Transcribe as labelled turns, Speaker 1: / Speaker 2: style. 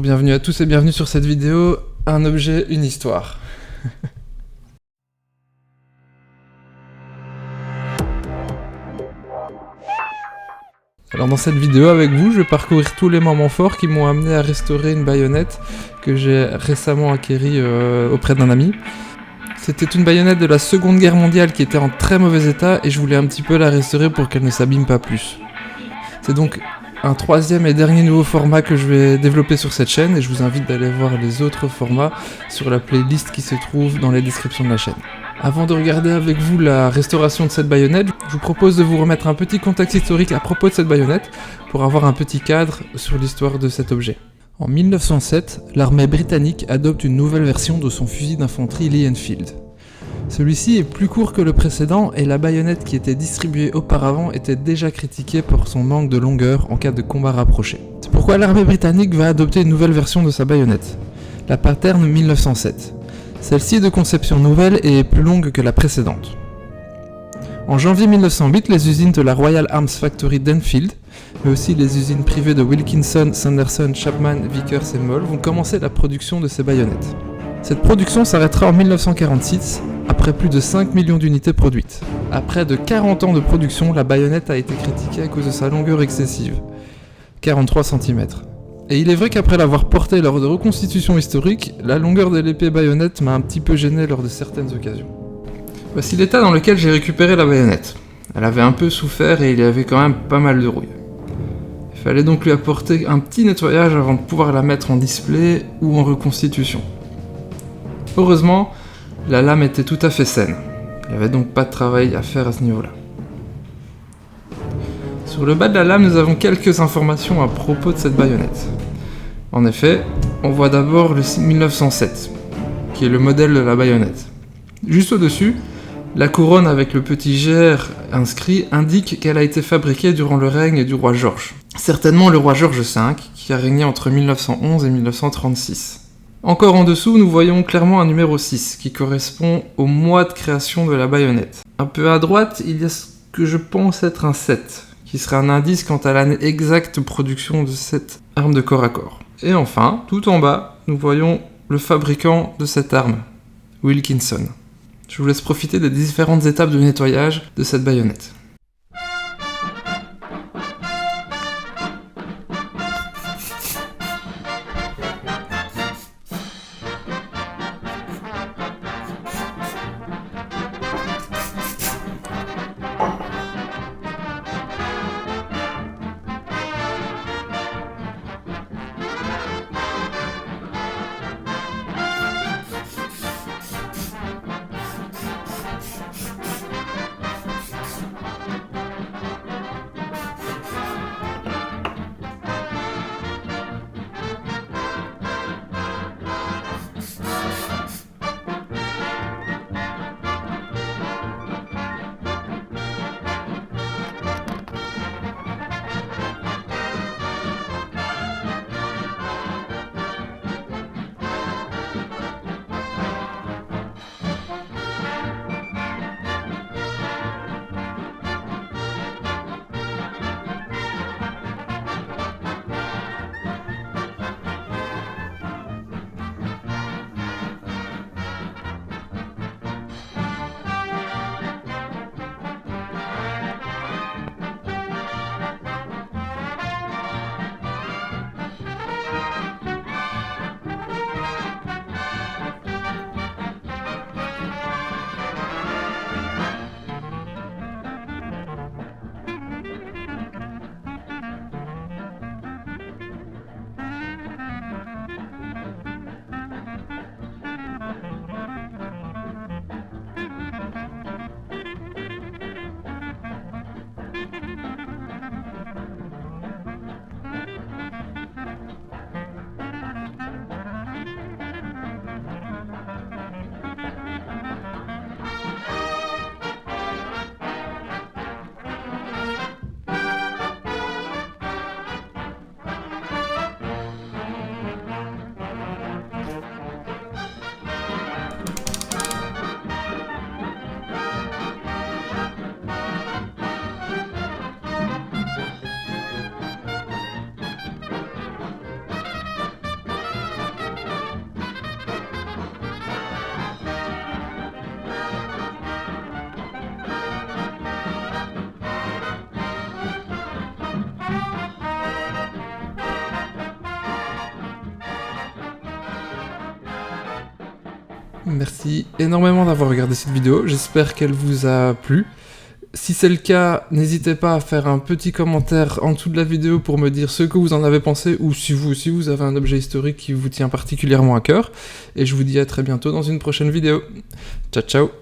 Speaker 1: bienvenue à tous et bienvenue sur cette vidéo, un objet, une histoire. Alors dans cette vidéo avec vous, je vais parcourir tous les moments forts qui m'ont amené à restaurer une baïonnette que j'ai récemment acquérie auprès d'un ami. C'était une baïonnette de la Seconde Guerre mondiale qui était en très mauvais état et je voulais un petit peu la restaurer pour qu'elle ne s'abîme pas plus. C'est donc un troisième et dernier nouveau format que je vais développer sur cette chaîne et je vous invite d'aller voir les autres formats sur la playlist qui se trouve dans les descriptions de la chaîne. Avant de regarder avec vous la restauration de cette baïonnette, je vous propose de vous remettre un petit contexte historique à propos de cette baïonnette pour avoir un petit cadre sur l'histoire de cet objet. En 1907, l'armée britannique adopte une nouvelle version de son fusil d'infanterie Lee Enfield. Celui-ci est plus court que le précédent et la baïonnette qui était distribuée auparavant était déjà critiquée pour son manque de longueur en cas de combat rapproché. C'est pourquoi l'armée britannique va adopter une nouvelle version de sa baïonnette, la Pattern 1907. Celle-ci est de conception nouvelle et est plus longue que la précédente. En janvier 1908, les usines de la Royal Arms Factory d'Enfield, mais aussi les usines privées de Wilkinson, Sanderson, Chapman, Vickers et Moll vont commencer la production de ces baïonnettes. Cette production s'arrêtera en 1946, après plus de 5 millions d'unités produites. Après de 40 ans de production, la baïonnette a été critiquée à cause de sa longueur excessive, 43 cm. Et il est vrai qu'après l'avoir portée lors de reconstitutions historiques, la longueur de l'épée baïonnette m'a un petit peu gêné lors de certaines occasions. Voici l'état dans lequel j'ai récupéré la baïonnette. Elle avait un peu souffert et il y avait quand même pas mal de rouille. Il fallait donc lui apporter un petit nettoyage avant de pouvoir la mettre en display ou en reconstitution. Heureusement, la lame était tout à fait saine. Il n'y avait donc pas de travail à faire à ce niveau-là. Sur le bas de la lame, nous avons quelques informations à propos de cette baïonnette. En effet, on voit d'abord le 1907, qui est le modèle de la baïonnette. Juste au-dessus, la couronne avec le petit GR inscrit indique qu'elle a été fabriquée durant le règne du roi George. Certainement le roi George V, qui a régné entre 1911 et 1936. Encore en dessous, nous voyons clairement un numéro 6, qui correspond au mois de création de la baïonnette. Un peu à droite, il y a ce que je pense être un 7, qui serait un indice quant à l'année exacte de production de cette arme de corps à corps. Et enfin, tout en bas, nous voyons le fabricant de cette arme, Wilkinson. Je vous laisse profiter des différentes étapes de nettoyage de cette baïonnette. Merci énormément d'avoir regardé cette vidéo, j'espère qu'elle vous a plu. Si c'est le cas, n'hésitez pas à faire un petit commentaire en dessous de la vidéo pour me dire ce que vous en avez pensé, ou si vous aussi vous avez un objet historique qui vous tient particulièrement à cœur. Et je vous dis à très bientôt dans une prochaine vidéo. Ciao ciao.